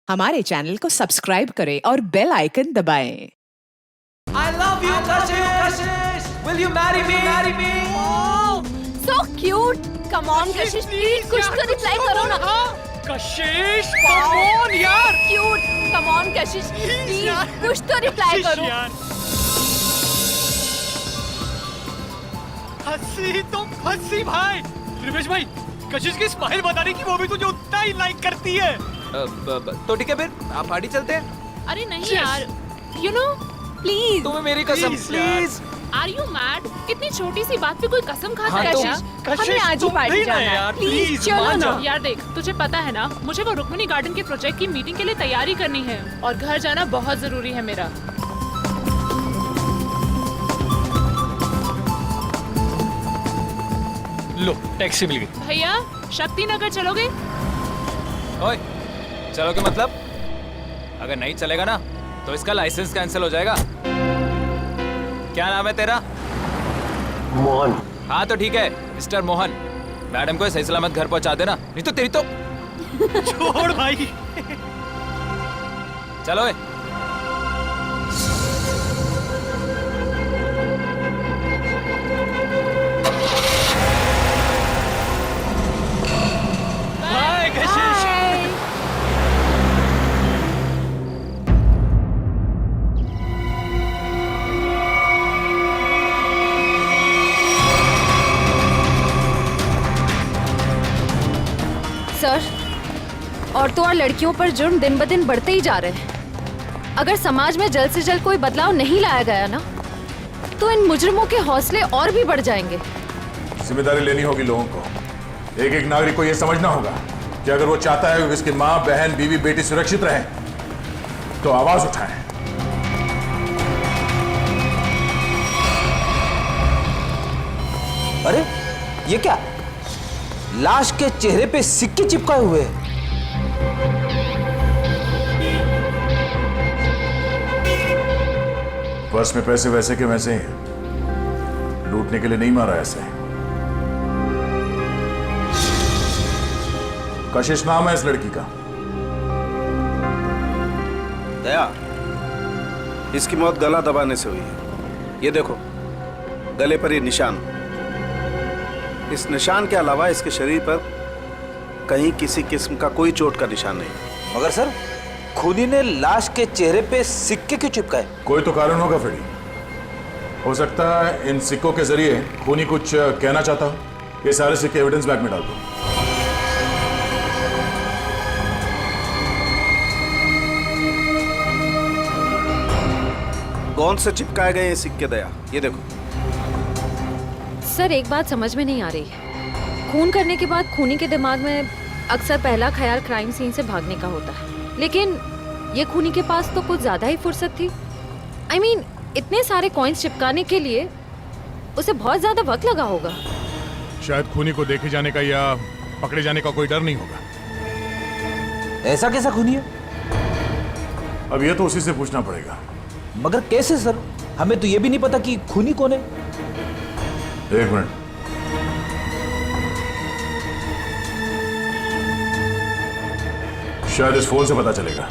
हमारे चैनल को सब्सक्राइब करें और बेल आइकन दबाएं। I love you, Kashish. Will you marry me? Marry me. Oh, so cute. Come on, Kashish, please कुछ तो रिप्लाई करो ना। कशिश, come on यार। Cute. Come on, Kashish, please कुछ तो रिप्लाई करो। हंसी तो हंसी भाई। रिवेश भाई, कशिश की स्माइल बताने की वो भी तुझे उतना ही लाइक करती है। तो ठीक है फिर आप पार्टी चलते हैं। अरे नहीं यार, you know, please. तुम्हें मेरी कसम प्लीज। Are you mad? इतनी छोटी सी बात पे कोई कसम खाता है क्या? कशिश, हमें आज ही पार्टी जाना है। यार, प्लीज प्लीज चलो मान ना। जा। यार देख, तुझे पता है ना, मुझे वो रुक्मिणी गार्डन के प्रोजेक्ट की मीटिंग के लिए तैयारी करनी है और घर जाना बहुत जरूरी है मेरा। लो, टैक्सी मिल गई। भैया, शक्ति नगर चलोगे? ओए, चलोगे मतलब? अगर नहीं चलेगा ना तो इसका लाइसेंस कैंसिल हो जाएगा। क्या नाम है तेरा? मोहन। हाँ तो ठीक है, मिस्टर मोहन। मैडम को सही सलामत घर पहुंचा देना, नहीं तो तेरी तो। छोड़ भाई। चलो बाय कशिश। सर, औरतों और लड़कियों पर जुर्म दिन ब दिन बढ़ते ही जा रहे हैं। अगर समाज में जल्द से जल्द कोई बदलाव नहीं लाया गया ना, तो इन मुजरिमों के हौसले और भी बढ़ जाएंगे। जिम्मेदारी लेनी होगी लोगों को। एक एक नागरिक को यह समझना होगा कि अगर वो चाहता है कि उसकी माँ, बहन, बीवी, बेटी सुरक्षित रहे, तो आवाज उठाएं। अरे ये क्या? लाश के चेहरे पे सिक्के चिपकाए हुए हैं। पर्स में पैसे वैसे के वैसे ही, लूटने के लिए नहीं मारा ऐसे। कशिश नाम है इस लड़की का। दया, इसकी मौत गला दबाने से हुई है। ये देखो, गले पर ये निशान। इस निशान के अलावा इसके शरीर पर कहीं किसी किस्म का कोई चोट का निशान नहीं। मगर सर, खूनी ने लाश के चेहरे पे सिक्के क्यों चिपकाए? कोई तो कारण होगा फ्रेडी। हो सकता है इन सिक्कों के जरिए खूनी कुछ कहना चाहता हो। ये सारे सिक्के एविडेंस बैग में डाल दो। कौन से चिपकाए गए ये सिक्के दया? ये देखो। सर, एक बात समझ में नहीं आ रही। खून करने के बाद खूनी के दिमाग में अक्सर पहला ख्याल क्राइम सीन से भागने का होता है, लेकिन ये खूनी के पास तो कुछ ज्यादा ही फुर्सत थी। I mean, इतने सारे कॉइन्स चिपकाने के लिए उसे बहुत ज्यादा वक्त लगा होगा। शायद खूनी को देखे जाने का या पकड़े जाने का कोई डर नहीं होगा। ऐसा कैसा खूनी है? अब ये तो उसी से पूछना पड़ेगा। मगर कैसे सर? हमें तो ये भी नहीं पता कि खूनी कौन है। एक मिनट। शायद इस फोन से पता चलेगा।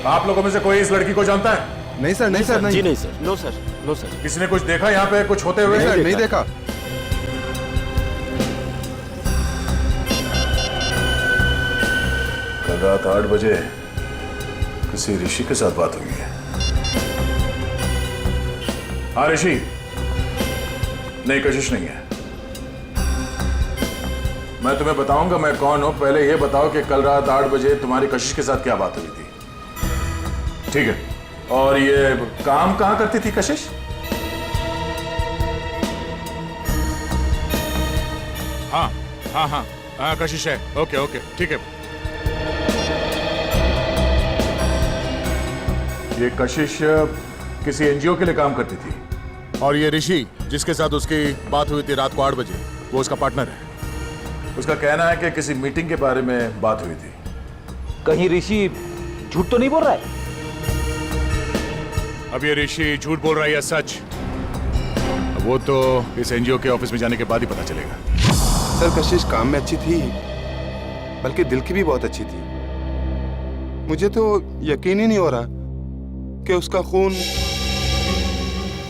आप लोगों में से कोई इस लड़की को जानता है? नहीं सर, नहीं सर, नहीं। जी नहीं sir. No sir, no sir. किसी ने कुछ देखा यहाँ पे कुछ होते हुए? नहीं सर, नहीं देखा। कल रात 8 बजे किसी ऋषि के साथ बात हुई है। हाँ ऋषि। नहीं, कशिश नहीं है। मैं तुम्हें बताऊंगा मैं कौन हूं। पहले यह बताओ कि कल रात 8 बजे तुम्हारी कशिश के साथ क्या बात हुई थी। ठीक है। और ये काम कहां करती थी कशिश? हाँ हाँ हाँ हाँ, कशिश है। ओके ओके, ठीक है। ये कशिश किसी एनजीओ के लिए काम करती थी। और ये ऋषि जिसके साथ उसकी बात हुई थी रात को 8 बजे, वो उसका पार्टनर है। उसका कहना है कि किसी मीटिंग के बारे में बात हुई थी। कहीं ऋषि झूठ तो नहीं बोल रहा है? अब ये ऋषि झूठ बोल रहा है या सच, वो तो इस एनजीओ के ऑफिस में जाने के बाद ही पता चलेगा। सर कशिश काम में अच्छी थी, बल्कि दिल की भी बहुत अच्छी थी। मुझे तो यकीन ही नहीं हो रहा कि उसका खून।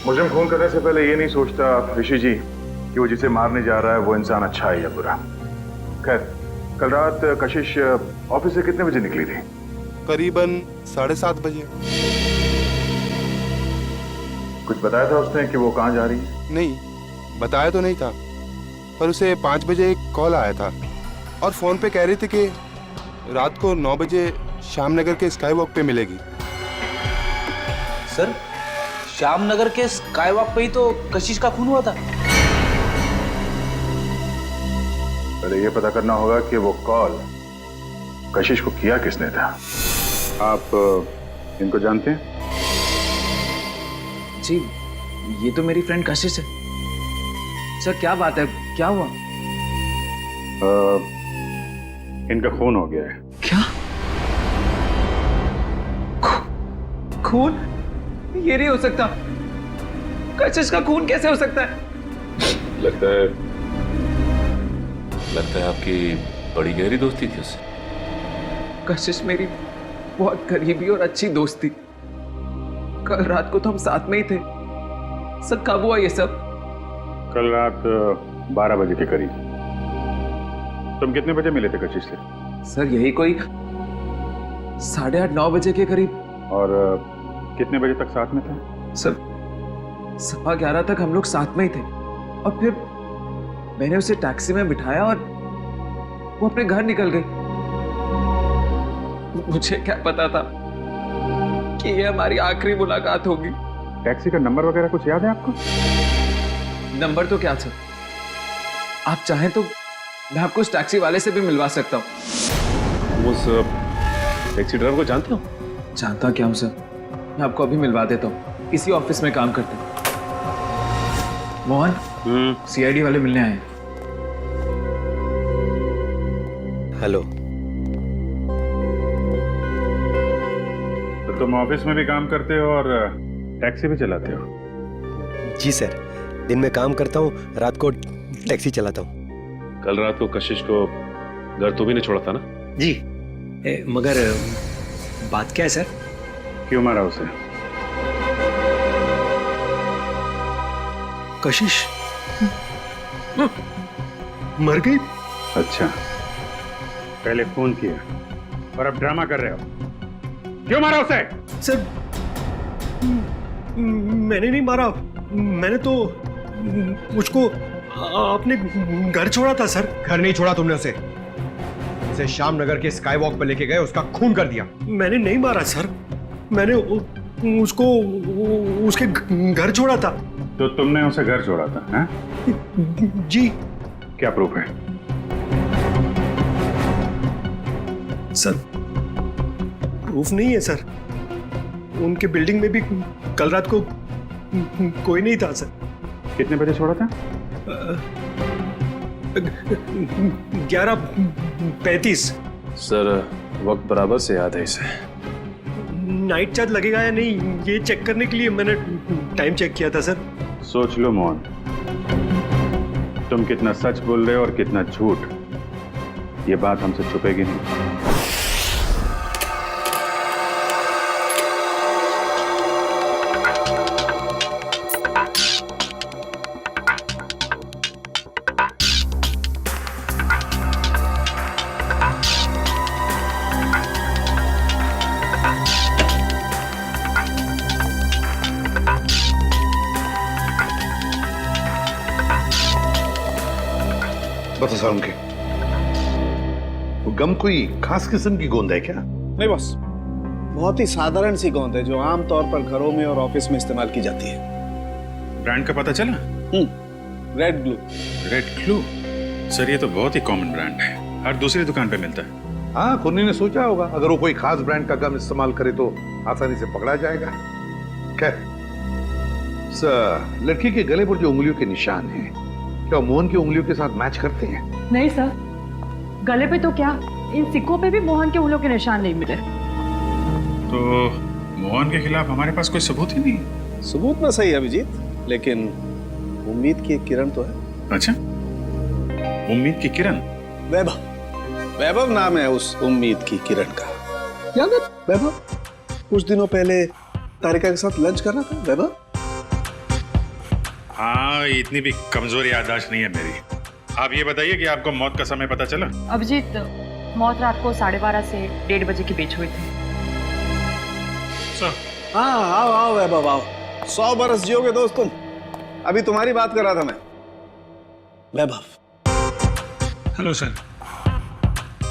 मुझे खून करने से पहले ये नहीं सोचता ऋषि जी कि वो जिसे मारने जा रहा है वो इंसान अच्छा है या बुरा। खैर, कल रात कशिश ऑफिस से कितने बजे निकली थी? करीबन 7:30 बजे। कुछ बताया था उसने कि वो कहाँ जा रही है? नहीं, बताया तो नहीं था, पर उसे 5 बजे एक कॉल आया था और फोन पे कह रही थी कि रात को 9 बजे श्यामनगर के स्काई वॉक पे मिलेगी। सर, श्यामनगर के स्काई वॉक पे ही तो कशिश का खून हुआ था। पहले ये पता करना होगा कि वो कॉल कशिश को किया किसने था। आप इनको जानते हैं? जी, ये तो मेरी फ्रेंड कशिश है। सर क्या बात है, क्या हुआ? इनका खून हो गया है। क्या? खून? ये नहीं हो सकता। कशिश का खून कैसे हो सकता है? लगता है आपकी बड़ी गहरी दोस्ती थी उससे। कशिश मेरी बहुत करीबी और अच्छी दोस्त थी। कल रात को तो हम साथ में ही थे। सर कब हुआ ये सब? कल रात 12 बजे के करीब। तुम कितने बजे मिले थे कशिश से? सर यही कोई 8:30 9 बजे के करीब। और कितने बजे तक साथ में थे? सर 11:15 तक हम लोग साथ में ही थे और फिर मैंने उसे टैक्सी में बिठाया और वो अपने घर निकल गई। मुझे क्या पता था कि ये हमारी आखिरी मुलाकात होगी। टैक्सी का नंबर वगैरह कुछ याद है आपको? नंबर तो क्या सर, आप चाहें तो मैं आपको उस टैक्सी वाले से भी मिलवा सकता हूँ। उस टैक्सी ड्राइवर को जानते हो? जानता क्या हूँ सर, मैं आपको अभी मिलवा देता हूँ। इसी ऑफिस में काम करते हैं। मोहन, सीआईडी वाले मिलने आए हैं। हेलो। तो तुम ऑफिस में भी काम करते हो और टैक्सी भी चलाते हो? जी सर, दिन में काम करता हूँ, रात को टैक्सी चलाता हूँ। कल रात को कशिश को घर तो भी नहीं छोड़ा था ना? जी, मगर बात क्या है सर? क्यों मारा उसे? कशिश मर गई। अच्छा, पहले फोन किया और अब ड्रामा कर रहे हो। क्यों मारा उसे? सर मैंने नहीं मारा, मैंने तो मुझको आपने घर छोड़ा था सर। घर नहीं छोड़ा तुमने उसे श्यामनगर के स्काई वॉक पर लेके गए, उसका खून कर दिया। मैंने नहीं मारा सर, मैंने उसको उसके घर छोड़ा था। तो तुमने उसे घर छोड़ा था? हैं? जी। क्या प्रूफ है? सर प्रूफ नहीं है सर, उनके बिल्डिंग में भी कल रात को कोई नहीं था सर। कितने बजे छोड़ा था? 11:35। सर वक्त बराबर से याद है इसे। नाइट चार्ज लगेगा या नहीं ये चेक करने के लिए मैंने टाइम चेक किया था सर। सोच लो मोहन, तुम कितना सच बोल रहे हो और कितना झूठ, ये बात हमसे छुपेगी नहीं। बता सर, उनके वो गम कोई खास किस्म की गोंद है क्या? नहीं बस, बहुत ही साधारण सी गोंद है जो आमतौर पर घरों में और ऑफिस में इस्तेमाल की जाती है। ब्रांड का पता चला? Red glue. Red glue? Sir ये तो बहुत ही कॉमन ब्रांड है, हर दूसरी दुकान पे मिलता है। हाँ, कुन्नी ने सोचा होगा अगर वो कोई खास ब्रांड का गम इस्तेमाल करे तो आसानी से पकड़ा जाएगा। खैर, लड़की के गले पर जो उंगलियों के निशान हैं, क्या मोहन की उंगलियों के साथ मैच करते हैं? नहीं सर, गले पे तो क्या, इन सिक्कों पे भी मोहन के उंगलियों के निशान नहीं मिले। तो मोहन के खिलाफ हमारे पास कोई सबूत ही नहीं। सबूत ना सही अभिजीत, लेकिन उम्मीद की एक किरण तो है। अच्छा, उम्मीद की किरण? वैभव, वैभव नाम है उस उम्मीद की किरण का। याद है वैभव? कुछ दिनों पहले तारिका के साथ लंच कर रहा था वैभव। हाँ, इतनी भी कमजोर याददाश्त नहीं है मेरी। आप ये बताइए कि आपको मौत का समय पता चला? अभिजीत, मौत रात को 12:30 से 1:30 बजे के बीच हुई थी। हाँ, आओ आओ वैभव आओ, 100 बरस जियोगे दोस्त तुम। अभी तुम्हारी बात कर रहा था मैं। वैभव। Hello sir.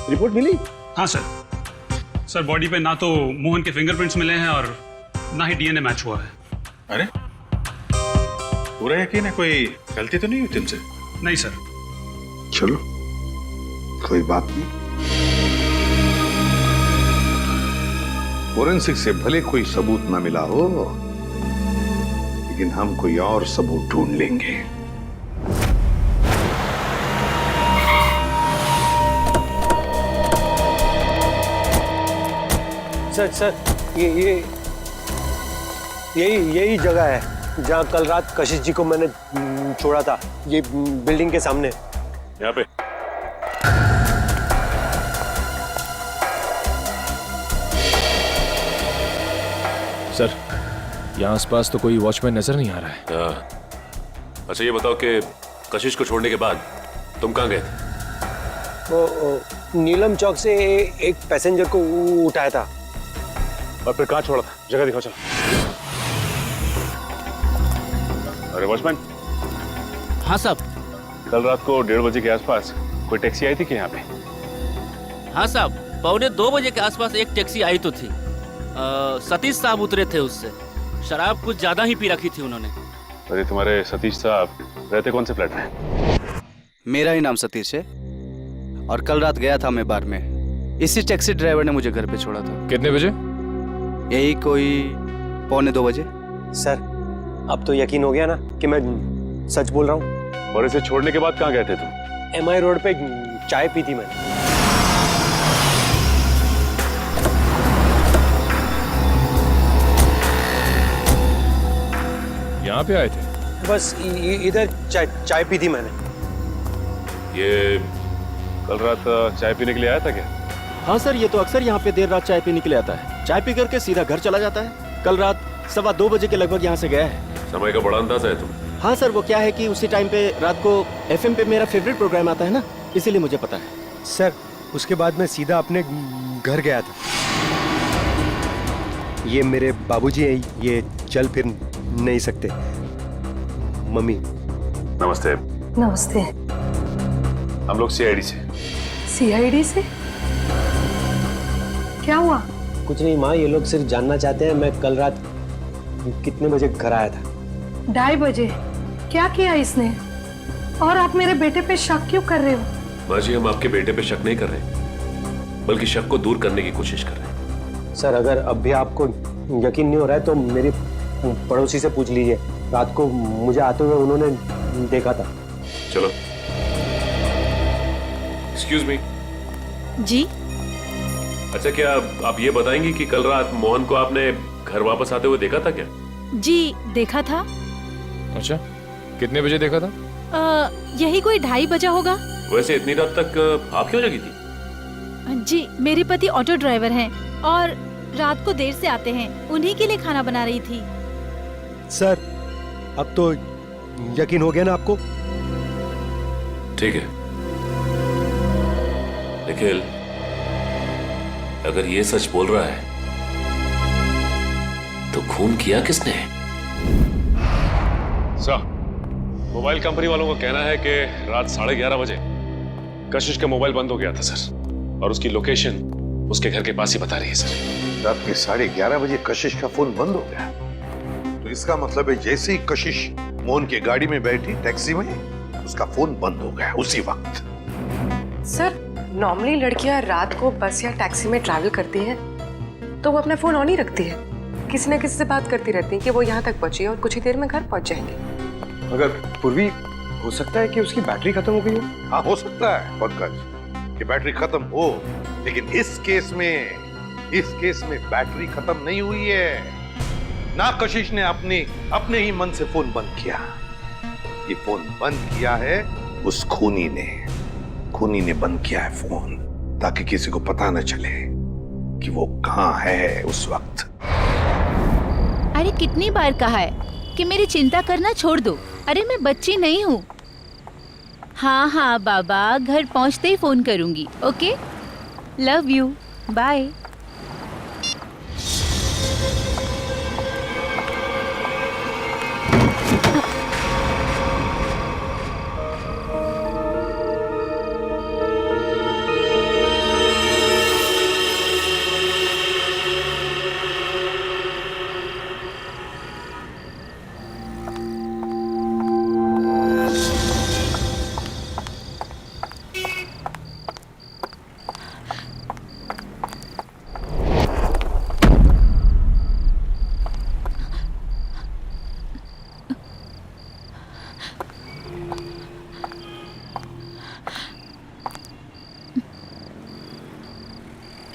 रिपोर्ट मिली? हाँ सर, बॉडी पे ना तो मोहन के फिंगरप्रिंट्स मिले हैं और ना ही डीएनए मैच हुआ है। अरे, पूरा यकीन है कोई गलती तो नहीं हुई तुमसे? नहीं सर। चलो, कोई बात नहीं। फोरेंसिक से भले कोई सबूत ना मिला हो, लेकिन हम कोई और सबूत ढूंढ लेंगे। सर, यही जगह है जहाँ कल रात कशिश जी को मैंने छोड़ा था। ये बिल्डिंग के सामने। यहाँ पे? सर, यहाँ आसपास तो कोई वॉचमैन नजर नहीं आ रहा है। अच्छा ये बताओ कि कशिश को छोड़ने के बाद तुम कहाँ गए थे? वो नीलम चौक से एक पैसेंजर को उठाया था। और फिर कहाँ छोड़ा था? जगह दिखाओ चलो। अरे वॉचमैन। हाँ साहब। कल रात को 1:30 बजे के आसपास कोई टैक्सी आई थी क्या यहाँ पे? हाँ साहब, 1:45 बजे के आसपास एक टैक्सी आई तो थी। सतीश साहब उतरे थे उससे। शराब कुछ ज्यादा ही पी रखी थी उन्होंने। अरे तुम्हारे सतीश साहब रहते कौन से फ्लैट में? मेरा ही नाम सतीश है और कल रात गया था मैं बार में। इसी टैक्सी ड्राइवर ने मुझे घर पे छोड़ा था। कितने बजे? यही कोई 1:45 बजे। सर, अब तो यकीन हो गया ना कि मैं सच बोल रहा हूँ। और इसे छोड़ने के बाद कहाँ गए थे तुम? MI रोड पे चाय पी थी मैंने। यहाँ पे आए थे? बस इधर चाय पी थी मैंने। ये कल रात चाय पीने के लिए आया था क्या? हाँ सर, ये तो अक्सर यहाँ पे देर रात चाय पीने के लिए आता है। चाय पी करके सीधा घर चला जाता है। कल रात 2:15 बजे के लगभग यहाँ से गया है। समय का बड़ा अंदाजा है तुम। हाँ सर, वो क्या है कि उसी टाइम पे रात को FM पे मेरा फेवरेट प्रोग्राम आता है ना, इसीलिए मुझे पता है। सर, उसके बाद मैं सीधा अपने घर गया था। ये मेरे बाबूजी हैं, ये चल फिर नहीं सकते। मम्मी। नमस्ते। नमस्ते। हम लोग CID से। CID से? क्या हुआ? कुछ नहीं माँ, ये लोग सिर्फ जानना चाहते हैं मैं कल रात कितने बजे घर आया था। 2:30 बजे। क्या किया इसने? और आप मेरे बेटे पे शक क्यों कर रहे हो? माँ जी, हम आपके बेटे पे शक नहीं कर रहे, बल्कि शक को दूर करने की कोशिश कर रहे हैं। सर, अगर अब भी आपको यकीन नहीं हो रहा है तो मेरी पड़ोसी से पूछ लीजिए। रात को मुझे आते हुए उन्होंने देखा था। चलो। Excuse me. जी। अच्छा, क्या आप ये बताएंगी कि कल रात मोहन को आपने घर वापस आते हुए देखा था क्या? जी, देखा था। अच्छा, कितने बजे देखा था? यही कोई 2:30 बजा होगा। वैसे इतनी रात तक आप क्यों जगी थी? जी, मेरे पति ऑटो ड्राइवर हैं और रात को देर से आते हैं। उन्हीं के लिए खाना बना रही थी। सर, अब तो यकीन हो गया ना आपको? ठीक है, निखिल, अगर ये सच बोल रहा है तो खून किया किसने? सर, मोबाइल कंपनी वालों का कहना है कि रात 11:30 बजे कशिश का मोबाइल बंद हो गया था सर, और उसकी लोकेशन उसके घर के पास ही बता रही है सर। रात के 11:30 बजे कशिश का फोन बंद हो गया, तो इसका मतलब है जैसे ही कशिश मोहन की गाड़ी में बैठी टैक्सी में, उसका फोन बंद हो गया उसी वक्त। सर, नॉर्मली लड़कियां रात को बस या टैक्सी में ट्रैवल करती हैं तो वो अपना फोन ऑन ही रखती है। किसी न किसी से बात करती रहती है कि वो यहाँ तक पहुंची है और कुछ ही देर में घर पहुंच जाएंगे। मगर पूर्वी, हो सकता है कि उसकी बैटरी खत्म हो गई हो। हाँ, हो सकता है पंकज कि बैटरी खत्म हो, लेकिन इस केस में इस केस में बैटरी खत्म नहीं हुई है। ना कशिश ने अपने ही मन से फोन बंद किया, ये फोन बंद किया है उस खूनी ने बंद किया है फोन, ताकि किसी को पता न चले कि वो कहां है उस वक्त। अरे कितनी बार कहा है कि मेरी चिंता करना छोड़ दो। अरे मैं बच्ची नहीं हूँ। हाँ हाँ बाबा, घर पहुँचते ही फोन करूंगी। Okay, love you, bye.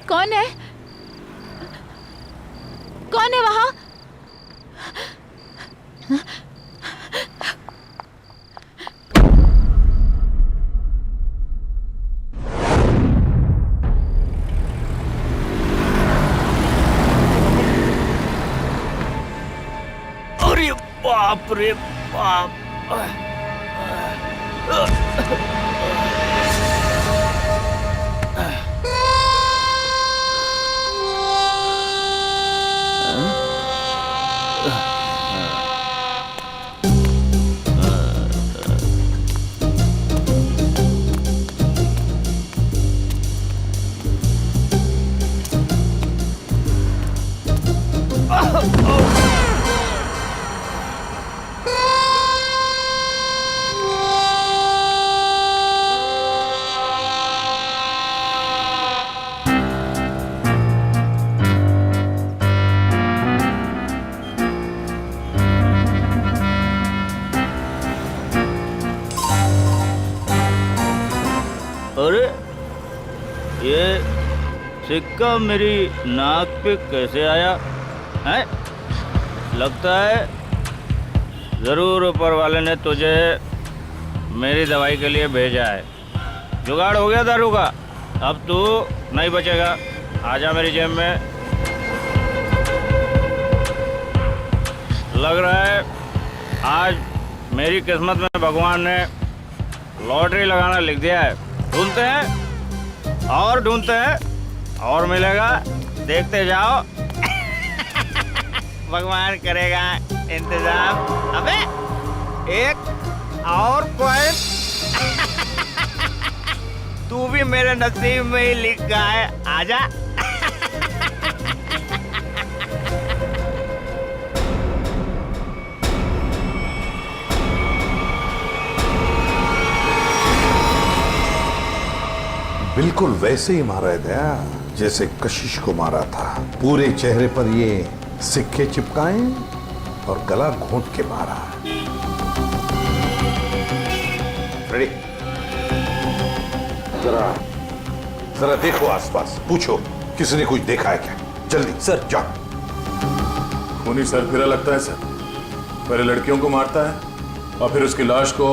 कौन है? कौन है वहां? अरे बाप रे बाप। अरे ये सिक्का मेरी नाक पे कैसे आया है? लगता है जरूर ऊपर वाले ने तुझे मेरी दवाई के लिए भेजा है। जुगाड़ हो गया दारू का, अब तू नहीं बचेगा। आजा मेरी जेब में। लग रहा है आज मेरी किस्मत में भगवान ने लॉटरी लगाना लिख दिया है। ढूंढते हैं और ढूंढते हैं और मिलेगा, देखते जाओ। भगवान करेगा इंतजाम। अबे एक और कॉइन तू भी मेरे नसीब में ही लिखा है। आजा। बिल्कुल वैसे ही मारा है दया, जैसे कशिश को मारा था। पूरे चेहरे पर ये सिक्के चिपकाए और गला घोंट के मारा। रेडी? जरा देखो आसपास, पूछो किसी ने कुछ देखा है क्या? जल्दी सर, जाओ। खूनी सरफिरा लगता है सर। पहले लड़कियों को मारता है और फिर उसकी लाश को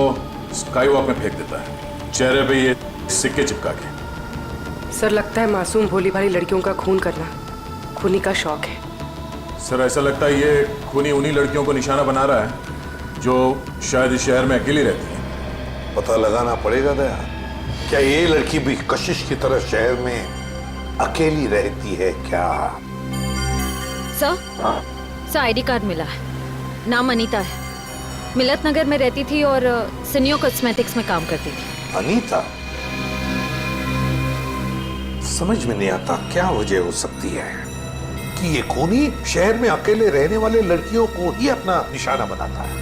स्काई वॉक में फेंक देता है, चेहरे पे ये सिक्के चिपका के। सर लगता है मासूम भोली भाली लड़कियों का खून करना खूनी का शौक है। सर ऐसा लगता है ये खूनी उन्हीं लड़कियों को निशाना बना रहा है जो शायद इस शहर में अकेली रहती है। पता लगाना पड़ेगा दया, क्या ये लड़की भी कशिश की तरह शहर में अकेली रहती है क्या? सर आईडी कार्ड मिला है, नाम अनीता है, मिलत नगर में रहती थी और सिनियो कॉस्मेटिक्स में काम करती थी। अनीता? समझ में नहीं आता क्या वजह हो सकती है कि ये खूनी शहर में अकेले रहने वाले लड़कियों को ही अपना निशाना बनाता है।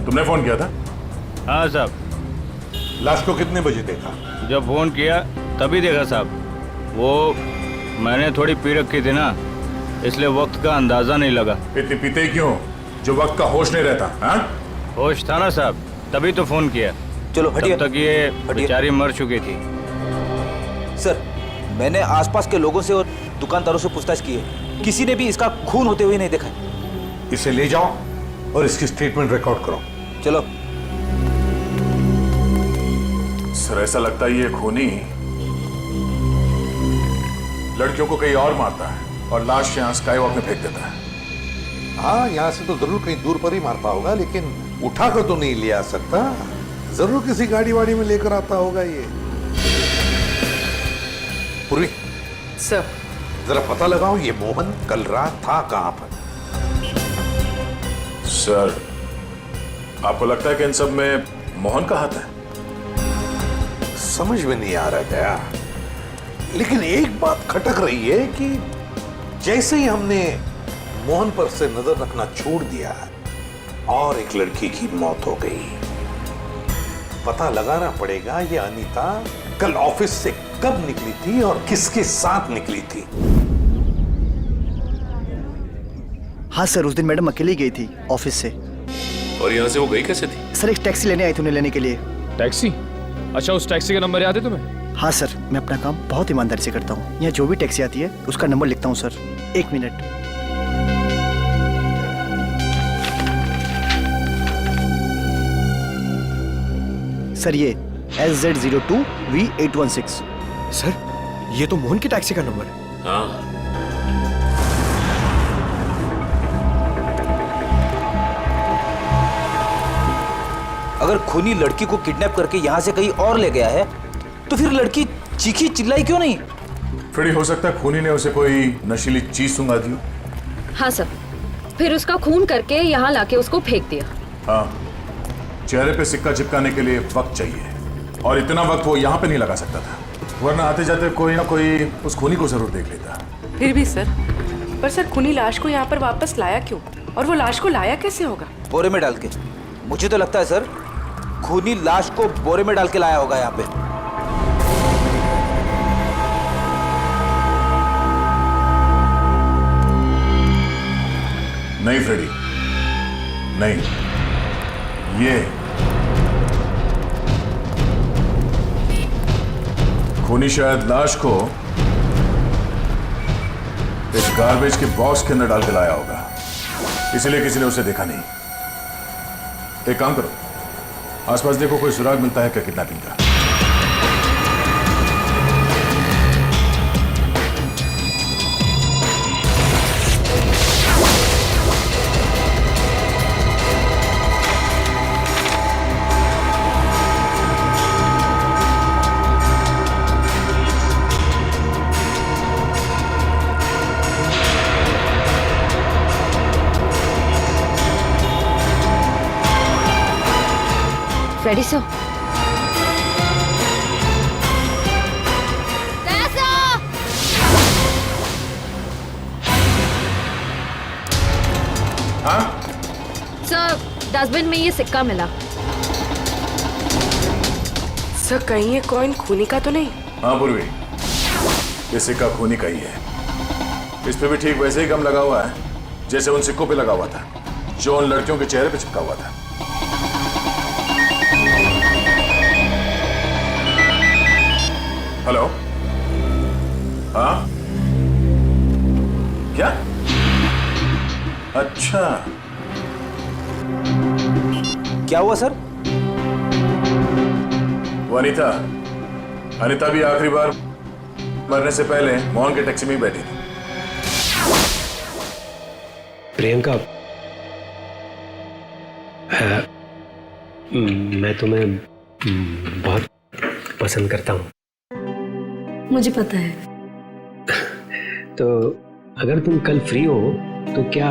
तुमने फोन किया था? हाँ साहब। लाश को कितने बजे देखा? जब फोन किया तभी देखा साहब। वो मैंने थोड़ी पी रखी थी ना, इसलिए वक्त का अंदाजा नहीं लगा। इतनी पीते ही क्यों जो वक्त का होश नहीं रहता? हाँ? होश था ना साहब, तभी तो फोन किया। चलो हटिए। तब तक ये बेचारी मर चुकी थी। सर, मैंने आसपास के लोगों से और दुकानदारों से पूछताछ की है, किसी ने भी इसका खून होते हुए नहीं देखा। इसे ले जाओ और इसकी स्टेटमेंट रिकॉर्ड करो। चलो। सर, ऐसा लगता है ये खूनी लड़कियों को कहीं और मारता है और लाश यहाँ स्काईवॉक में फेंक देता है। हाँ, यहाँ से तो जरूर कहीं दूर पर ही मारता होगा, लेकिन उठाकर तो नहीं ले आ सकता। जरूर किसी गाड़ी वाड़ी में लेकर आता होगा ये। पूर्वी सर, जरा पता लगाओ ये मोहन कल रात था कहां पर। सर, आपको लगता है कि इन सब में मोहन का हाथ है? समझ में नहीं आ रहा गया, लेकिन एक बात खटक रही है कि जैसे ही हमने मोहन पर से नजर रखना छोड़ दिया और एक लड़की की मौत हो गई। पता लगाना पड़ेगा ये अनीता कल ऑफिस से कब निकली थी और किसके साथ निकली थी। हाँ सर, उस दिन मैडम अकेली गई थी ऑफिस से। और यहाँ से वो गई कैसे थी? सर, एक टैक्सी लेने आई थी उन्हें लेने के लिए। टैक्सी? अच्छा, उस टैक्सी का नंबर याद है तुम्हें? हाँ सर, मैं अपना काम बहुत ईमानदारी से करता हूँ। यहाँ जो भी टैक्सी आती है उसका नंबर लिखता हूँ सर। 1 मिनट। सर, ये SZ02V816। सर, ये तो मोहन की टैक्सी का नंबर है। हाँ। अगर खूनी लड़की को किडनैप करके यहाँ से कहीं और ले गया है, तो फिर लड़की चीखी चिल्लाई क्यों नहीं? फ्रेडी, हो सकता है खूनी ने उसे कोई नशीली चीज सुंघा दी हो। हाँ सर, फिर उसका खून करके यहाँ लाके उसको फेंक दिया। हाँ, चेहरे पे सिक्का चिपकाने के लिए वक्त चाहिए, और इतना वक्त वो यहाँ पे नहीं लगा सकता था, वरना आते जाते कोई ना कोई उस खूनी को जरूर देख लेता। फिर भी सर, पर सर खूनी लाश को यहाँ पर वापस लाया क्यों? और वो लाश को लाया कैसे होगा? बोरे में डाल के। मुझे तो लगता है सर, खूनी लाश को बोरे में डाल के लाया होगा यहाँ पे। नहीं फ्रेडी, नहीं, ये खूनी शायद लाश को इस गार्बेज के बॉक्स के अंदर डाल के लाया होगा, इसलिए किसी ने उसे देखा नहीं। एक काम करो, आसपास देखो कोई सुराग मिलता है क्या किडनैपिंग का। फ्रेडी सर, हाँ? सर, डस्टबिन में ये सिक्का मिला। सर, कहीं ये कॉइन खूनी का तो नहीं? हाँ पूर्वी, ये सिक्का खूनी का ही है। इस पे भी ठीक वैसे ही गम लगा हुआ है जैसे उन सिक्कों पे लगा हुआ था जो उन लड़कियों के चेहरे पे चिपका हुआ था। हेलो? हाँ? क्या? अच्छा, क्या हुआ सर? वो अनीता भी आखिरी बार मरने से पहले मोहन के टैक्सी में ही बैठी थी। प्रियंका, मैं तुम्हें बहुत पसंद करता हूँ। मुझे पता है। तो अगर तुम कल फ्री हो तो क्या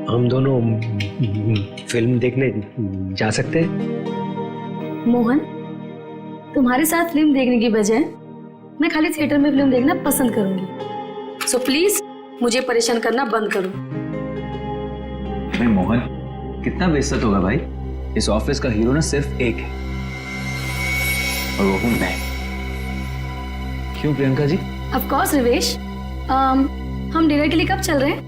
हम दोनों फिल्म देखने जा सकते हैं? मोहन, तुम्हारे साथ फिल्म देखने की बजाय मैं खाली थिएटर में फिल्म देखना पसंद करूंगी। सो प्लीज मुझे परेशान करना बंद करो। अरे मोहन, कितना बेइज्जत होगा भाई। इस ऑफिस का हीरो ना सिर्फ एक है और वो हूं मैं। क्यों प्रियंका जी? ऑफ कोर्स रिवेश, हम डिनर के लिए कब चल रहे हैं?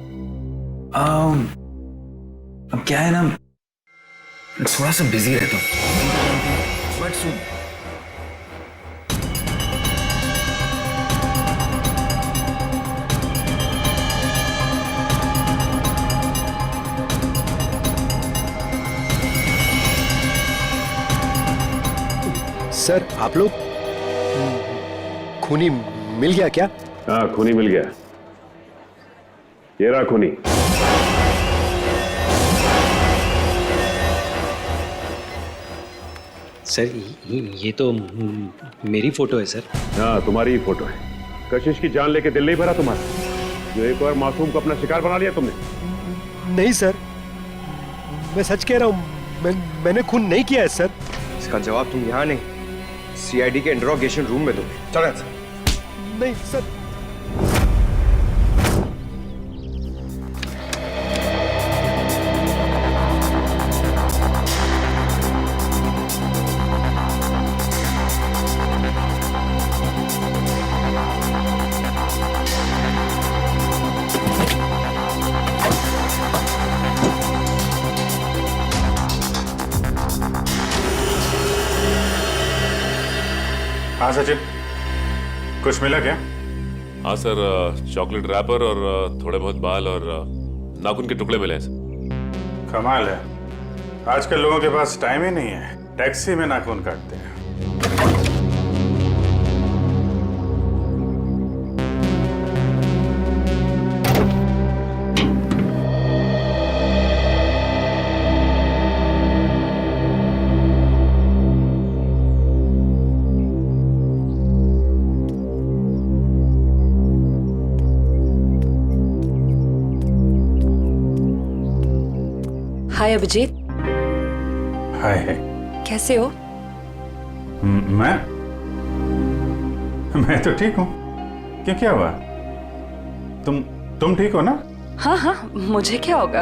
अब क्या है ना, थोड़ा सा बिजी रहता हूँ, बट सुन, सर आप लोग खूनी मिल गया क्या? हाँ खूनी मिल गया, ये रहा खूनी। सर ये तो मेरी फोटो है सर। हाँ तुम्हारी ही फोटो है। कशिश की जान लेके दिल नहीं भरा तुम्हारा, जो एक और मासूम को अपना शिकार बना लिया तुमने। नहीं सर, मैं सच कह रहा हूँ, मैंने खून नहीं किया है सर। इसका जवाब तुम यहाँ नहीं, सीआईडी के इंट्रोगेशन रूम में दोगे। चलो सर। नहीं सर। हाँ सचिन, कुछ मिला क्या? हाँ सर, चॉकलेट रैपर और थोड़े बहुत बाल और नाखून के टुकड़े मिले हैं सर। कमाल है, आजकल लोगों के पास टाइम ही नहीं है, टैक्सी में नाखून काटते हैं। हाय अभिजीत। हाय। कैसे हो? मैं तो ठीक हूँ। क्यों, क्या हुआ? तुम ठीक हो ना? हाँ हाँ, मुझे क्या होगा,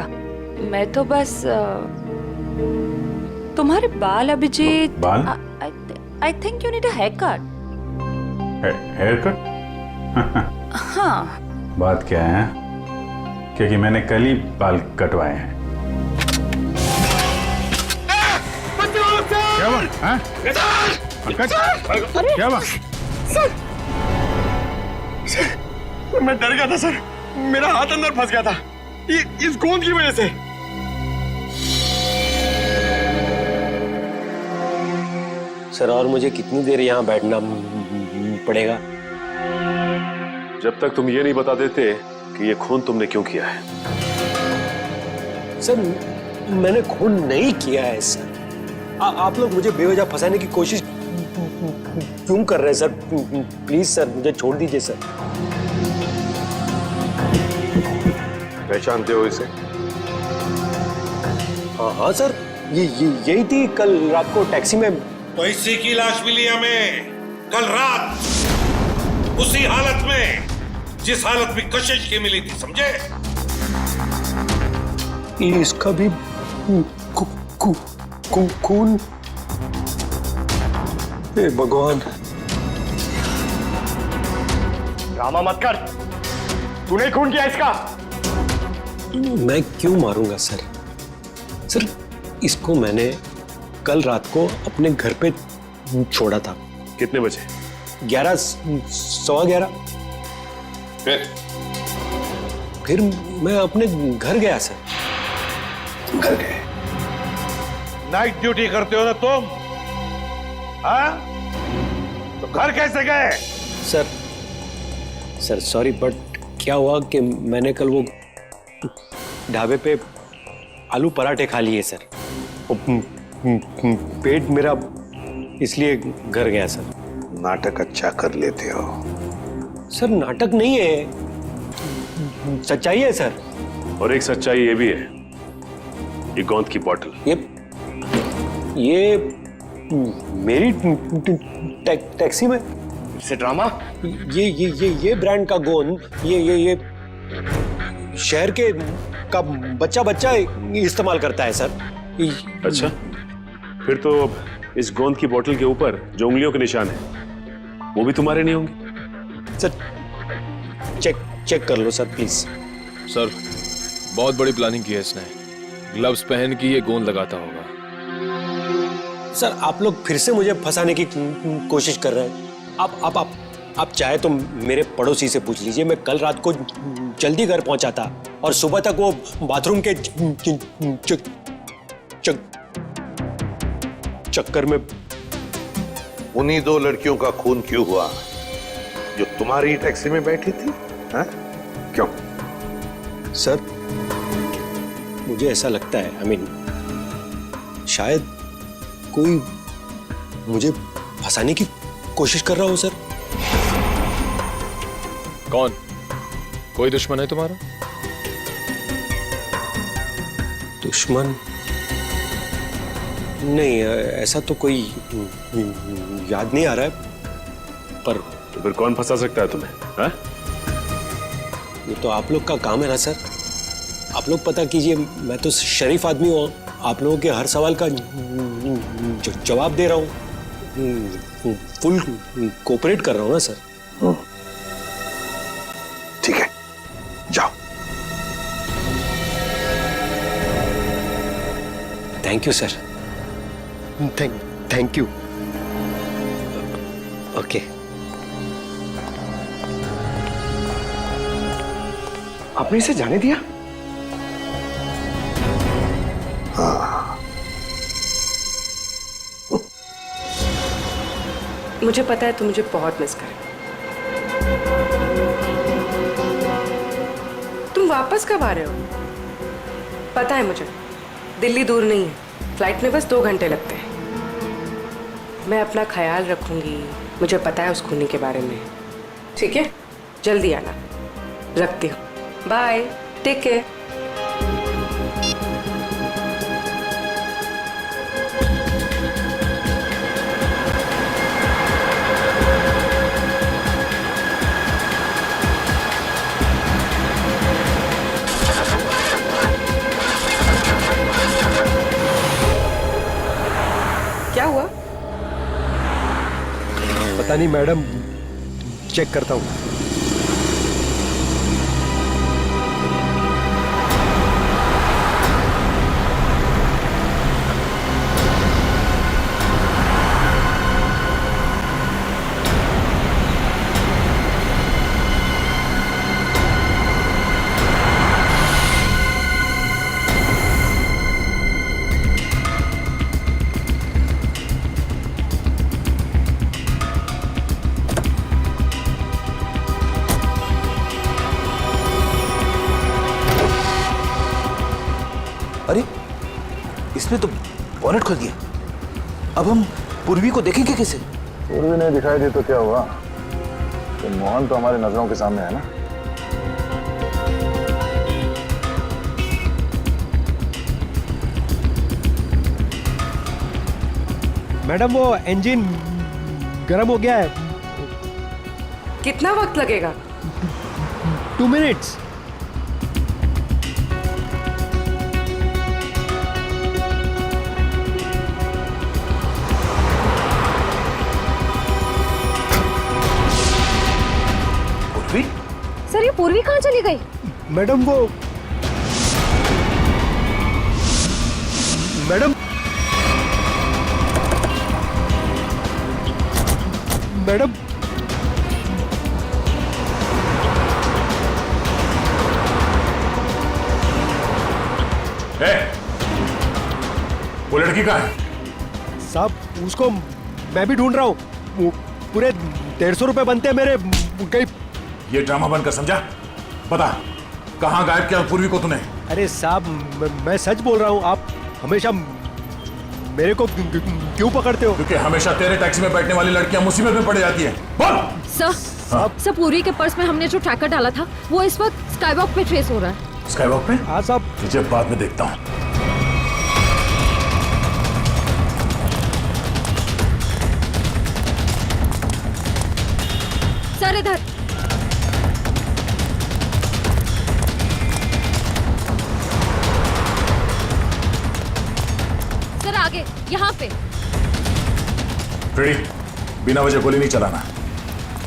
मैं तो बस तुम्हारे बाल अभिजीत। बाल? I think you need a hair cut. Hair cut? हाँ। बात क्या है? क्योंकि मैंने कल ही बाल कटवाए हैं। क्या हुआ? हाँ? पंकज? क्या हुआ? सर, मैं डर गया था सर, मेरा हाथ अंदर फंस गया था इस गोंद की वजह से। सर और मुझे कितनी देर यहाँ बैठना पड़ेगा? जब तक तुम ये नहीं बता देते कि ये खून तुमने क्यों किया है। सर मैंने खून नहीं किया है सर। आप लोग मुझे बेवजह फंसाने की कोशिश क्यों कर रहे हैं सर? प्लीज सर मुझे छोड़ दीजिए सर। पहचानते हो इसे? हाँ सर, यही थी कल रात को टैक्सी में। तो इसी की लाश मिली हमें कल रात, उसी हालत में जिस हालत में कशिश की मिली थी, समझे? इसका भी खून? हे भगवान। ड्रामा मत कर, तूने खून किया इसका। मैं क्यों मारूंगा सर? सर इसको मैंने कल रात को अपने घर पे छोड़ा था। कितने बजे? 11, सवा 11। फिर मैं अपने घर गया सर। घर गए? नाइट ड्यूटी करते हो ना तुम? हाँ? तो घर कैसे गए? सर सॉरी, बट क्या हुआ कि मैंने कल वो ढाबे पे आलू पराठे खा लिए सर, पेट मेरा इसलिए घर गया सर। नाटक अच्छा कर लेते हो सर। नाटक नहीं है, सच्चाई है सर। और एक सच्चाई ये भी है, ये गोंद की बोतल, ये मेरी टैक्सी में से ड्रामा। ये ब्रांड का गोंद ये शहर के का बच्चा इस्तेमाल करता है सर। अच्छा, फिर तो इस गोंद की बोतल के ऊपर जो उंगलियों के निशान है वो भी तुम्हारे नहीं होंगे? सर चेक कर लो सर प्लीज। सर बहुत बड़ी प्लानिंग की है इसने। ग्लव्स पहन के ये गोंद लगाता होगा। सर आप लोग फिर से मुझे फंसाने की कोशिश कर रहे हैं। आप चाहे तो मेरे पड़ोसी से पूछ लीजिए, मैं कल रात को जल्दी घर पहुंचा था और सुबह तक वो बाथरूम के चक्कर में। उन्हीं दो लड़कियों का खून क्यों हुआ जो तुम्हारी टैक्सी में बैठी थी? हाँ? क्यों? सर मुझे ऐसा लगता है, शायद कोई मुझे फंसाने की कोशिश कर रहा हो सर। कौन? कोई दुश्मन है तुम्हारा? दुश्मन नहीं, ऐसा तो कोई याद नहीं आ रहा है। पर तो फिर कौन फंसा सकता है तुम्हें? हाँ? ये तो आप लोग का काम है ना सर। आप लोग पता कीजिए, मैं तो शरीफ आदमी हूँ, आप लोगों के हर सवाल का जवाब दे रहा हूँ, फुल कोऑपरेट कर रहा हूँ ना सर। ठीक है, जाओ। Thank you sir. Thank you. Okay. आपने इसे जाने दिया? हाँ। मुझे पता है तुम मुझे बहुत मिस कर। तुम वापस कब आ रहे हो? पता है मुझे, दिल्ली दूर नहीं है, फ्लाइट में बस 2 घंटे लगते हैं। मैं अपना ख्याल रखूंगी, मुझे पता है उस खूनी के बारे में। ठीक है, जल्दी आना। रखती हूँ, बाय, टेक केयर। क्या हुआ? पता नहीं मैडम, चेक करता हूँ। अरे इसने तो बॉनेट खोल दिया। अब हम पूर्वी को देखेंगे कैसे? पूर्वी नहीं दिखाई दी तो क्या हुआ? तो मोहन तो हमारी नजरों के सामने है ना। मैडम वो इंजन गर्म हो गया है। कितना वक्त लगेगा? 2 मिनट्स। सर ये पूर्वी कहाँ चली गई? मैडम वो मैडम मैडम वो लड़की कहाँ है? साहब उसको मैं भी ढूंढ रहा हूँ। पूरे 150 रुपए बनते हैं मेरे। कहीं ये ड्रामा बंद कर, समझा? बता कहाँ गायब किया पूर्वी को तूने? अरे साहब मैं सच बोल रहा हूँ। आप हमेशा मेरे को क्यों पकड़ते हो? क्योंकि हमेशा तेरे टैक्सी में बैठने वाली लड़कियां मुसीबत में पड़ जाती है। बोल। सर पूर्वी के पर्स में हमने जो ट्रैकर डाला था वो इस वक्त स्काईवॉक पे ट्रेस हो रहा है। स्काईवॉक पे? हाँ साहब। तुझे बाद में देखता हूँ। सर इधर। सर आगे यहाँ पे। रेडी, बिना वजह गोली नहीं चलाना,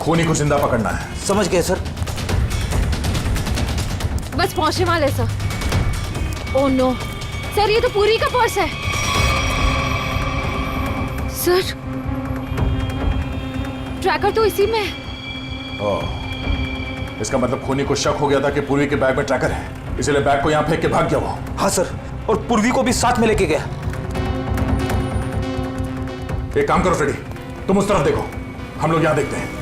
खूनी को जिंदा पकड़ना है। समझ गए सर। बस पहुंचने वाले सर। ओह नो सर, ये तो पूरी का पर्स है। सर ट्रैकर तो इसी में है। ओह, इसका मतलब खूनी को शक हो गया था कि पूर्वी के बैग में ट्रैकर है, इसलिए बैग को यहाँ फेंक के भाग गया वो। हाँ सर, और पूर्वी को भी साथ में लेके गया। एक काम करो फ्रेडी, तुम उस तरफ देखो, हम लोग यहाँ देखते हैं।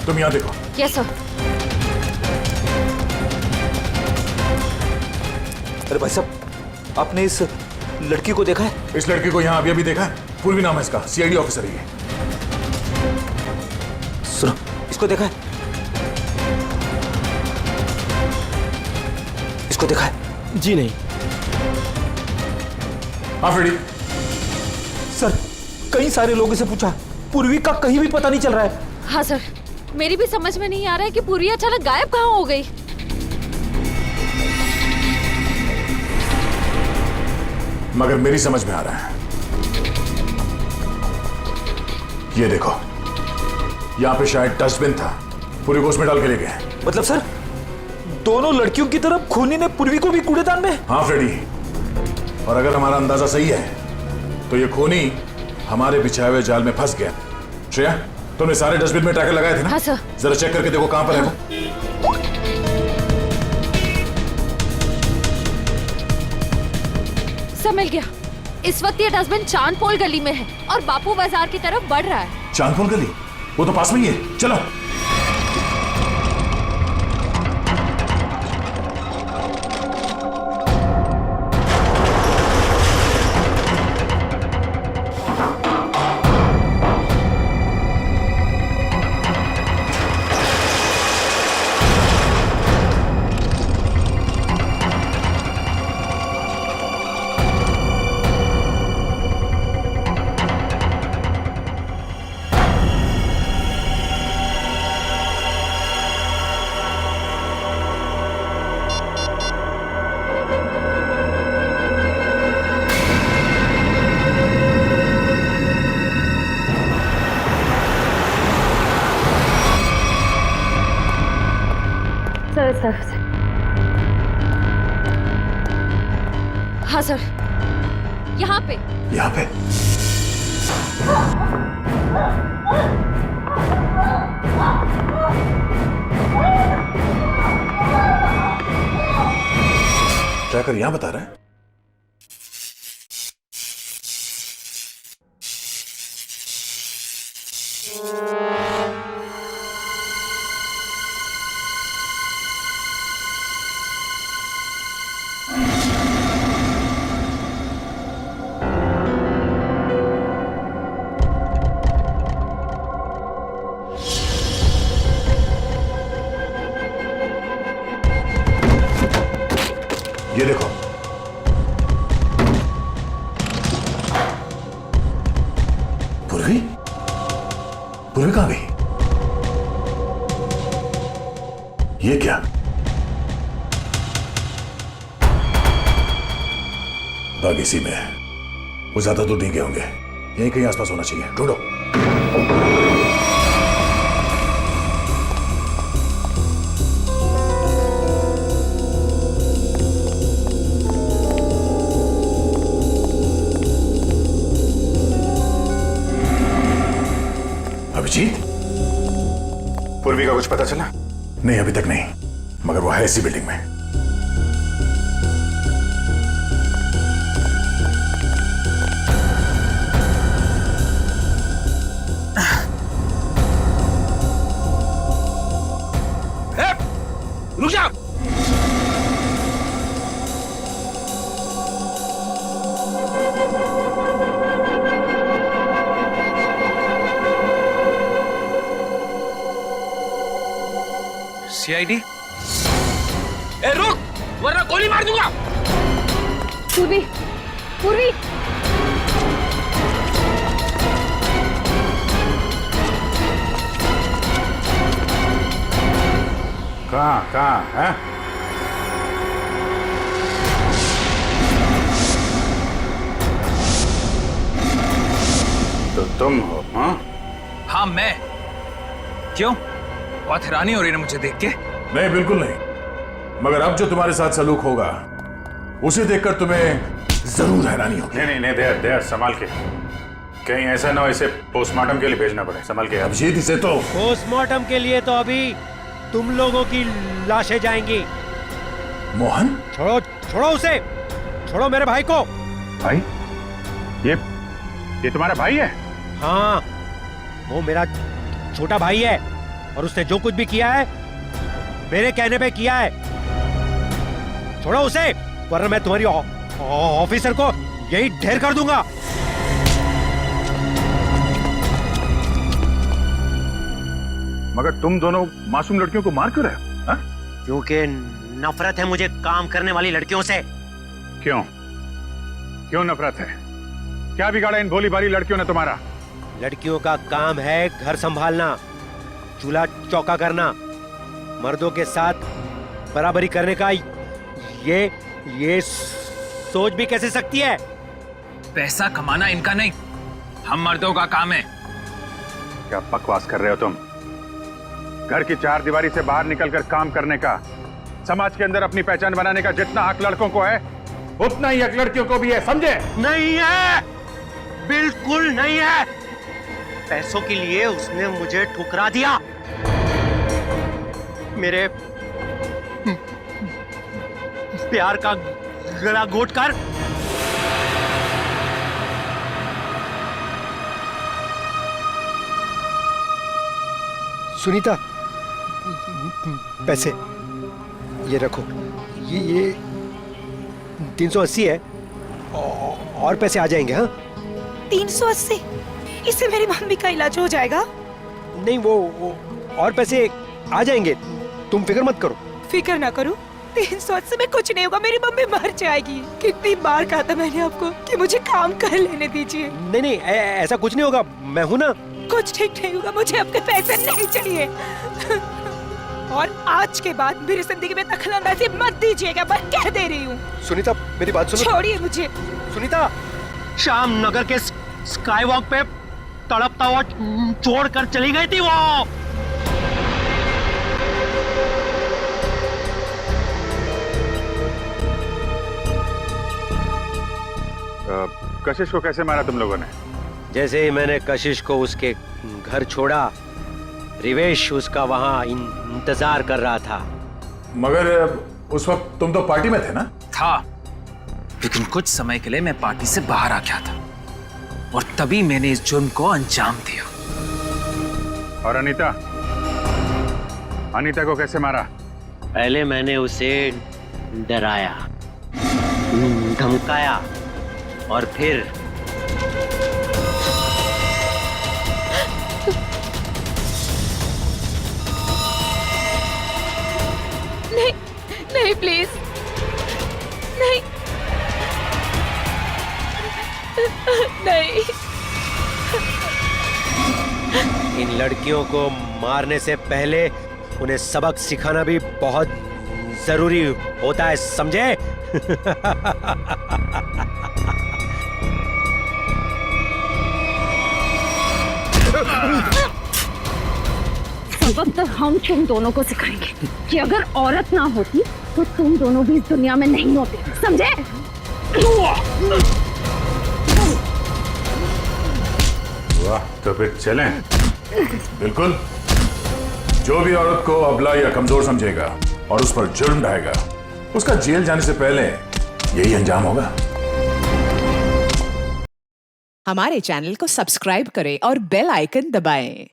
तुम यहाँ देखो। Yes sir. अरे भाई साहब, आपने इस लड़की को देखा है? इस लड़की को यहाँ अभी अभी देखा है। पूर्वी नाम है इसका, सीआईडी ऑफिसर है ये। सुनो, इसको देखा है? इसको देखा है? जी नहीं। हाँ फ्रेडी। सर, कई सारे लोगों से पूछा, पूर्वी का कहीं भी पता नहीं चल रहा है। हाँ सर, मेरी भी समझ में नहीं आ रहा है कि पूर्वी अचानक गायब कहाँ हो गई। मगर मेरी समझ में आ रहा है। ये देखो, यहां पे शायद डस्टबिन था, पूर्वी को उसमें डाल के ले गए। मतलब सर, दोनों लड़कियों की तरफ खूनी ने पूर्वी को भी कूड़ेदान में? हाँ फ्रेडी, और अगर हमारा अंदाजा सही है तो ये खूनी हमारे बिछाए हुए जाल में फंस गया। श्रेया, तुमने सारे डस्टबिन में ट्रैकर लगाए थे ना? हाँ सर। जरा चेक करके देखो कहां पर है वो। सब मिल गया। इस वक्त ये डस्टबिन चांदपोल गली में है और बापू बाजार की तरफ बढ़ रहा है। चांदपोल गली? वो तो पास में ही है, चलो। सर। हाँ सर, यहाँ पे। यहाँ पे? ट्रैकर यहाँ बता रहा है। ये देखो, पूर्वी? पूर्वी कहां गई? ये क्या? बाग इसी में है। वो ज्यादा दूर नहीं गए होंगे, यहीं कहीं आसपास होना चाहिए। ढूंढो। अभिजीत, पूर्वी का कुछ पता चला? नहीं, अभी तक नहीं, मगर वो है इसी बिल्डिंग में। रुक जा। सीआईडी? ए रुक, वरना गोली मार दूंगा। पूर्वी, पूर्वी। कहाँ है? तुम हो? हाँ मैं। क्यों? बहुत हैरानी हो रही है मुझे देख के। नहीं, बिल्कुल नहीं। मगर अब जो तुम्हारे साथ सलूक होगा उसे देखकर तुम्हें जरूर हैरानी होगी। नहीं, दया संभाल के। कहीं ऐसा ना हो इसे पोस्टमार्टम के लिए भेजना पड़े। संभाल के। अभिजीत, इसे तो पोस्टमार्टम के लिए तो अभी तुम लोगों की लाशें जाएंगी। मोहन, छोड़ो उसे, छोड़ो मेरे भाई को। भाई? ये तुम्हारा भाई है? हाँ, वो मेरा छोटा भाई है और उसने जो कुछ भी किया है मेरे कहने पे किया है। छोड़ो उसे, वरना मैं तुम्हारी ऑफिसर को यही ढेर कर दूंगा। मगर तुम दोनों मासूम लड़कियों को मार क्यों रहे हो? क्योंकि नफरत है मुझे काम करने वाली लड़कियों से। क्यों नफरत है? क्या बिगाड़ा इन भोली भाली लड़कियों ने तुम्हारा? लड़कियों का काम है घर संभालना, चूल्हा चौका करना, मर्दों के साथ बराबरी करने का। ये सोच भी कैसे सकती है? पैसा कमाना इनका नहीं, हम मर्दों का काम है। क्या बकवास कर रहे हो तुम? घर की चार दीवारी से बाहर निकलकर काम करने का, समाज के अंदर अपनी पहचान बनाने का जितना हक लड़कों को है उतना ही हक लड़कियों को भी है, समझे? नहीं है, बिल्कुल नहीं है। पैसों के लिए उसने मुझे ठुकरा दिया। मेरे प्यार का गला घोट कर सुनीता, पैसे ये रखो। ये 380 है और पैसे आ जाएंगे। हाँ, 380? इससे मेरी मम्मी का इलाज हो जाएगा? नहीं, वो और पैसे आ जाएंगे, तुम फिक्र मत करो। फिक्र ना करो, 380 में कुछ नहीं होगा, मेरी मम्मी मर जाएगी। कितनी बार कहा था मैंने आपको कि मुझे काम कर लेने दीजिए। नहीं, ऐसा कुछ नहीं होगा, मैं हूं ना। कुछ ठीक नहीं होगा, मुझे आपके पैसे नहीं चाहिए। और आज के बाद मेरी जिंदगी में दखलंदाजी मत दीजिएगा, मैं कह दे रही हूँ। सुनीता, मेरी बात सुनो। छोड़िए मुझे। सुनीता, शाम नगर के स्काई वॉक पे तड़पता हुआ छोड़कर चली गई थी वो। कशिश को कैसे मारा तुम लोगों ने? जैसे ही मैंने कशिश को उसके घर छोड़ा, रिवेश उसका वहां इंतजार कर रहा था। मगर उस वक्त तुम तो पार्टी में थे ना? था, लेकिन कुछ समय के लिए मैं पार्टी से बाहर आ गया था और तभी मैंने इस जुर्म को अंजाम दिया। और अनीता को कैसे मारा? पहले मैंने उसे डराया, धमकाया और फिर नहीं प्लीज, नहीं नहीं। इन लड़कियों को मारने से पहले उन्हें सबक सिखाना भी बहुत जरूरी होता है, समझे? सबक तो हम तुम दोनों को सिखाएंगे कि अगर औरत ना होती तो तुम दोनों भी इस दुनिया में नहीं होते, समझे? वाह, तो फिर चलें? बिल्कुल। जो भी औरत को अबला या कमजोर समझेगा और उस पर जुर्म ढाएगा, उसका जेल जाने से पहले यही अंजाम होगा। हमारे चैनल को सब्सक्राइब करें और बेल आइकन दबाएं।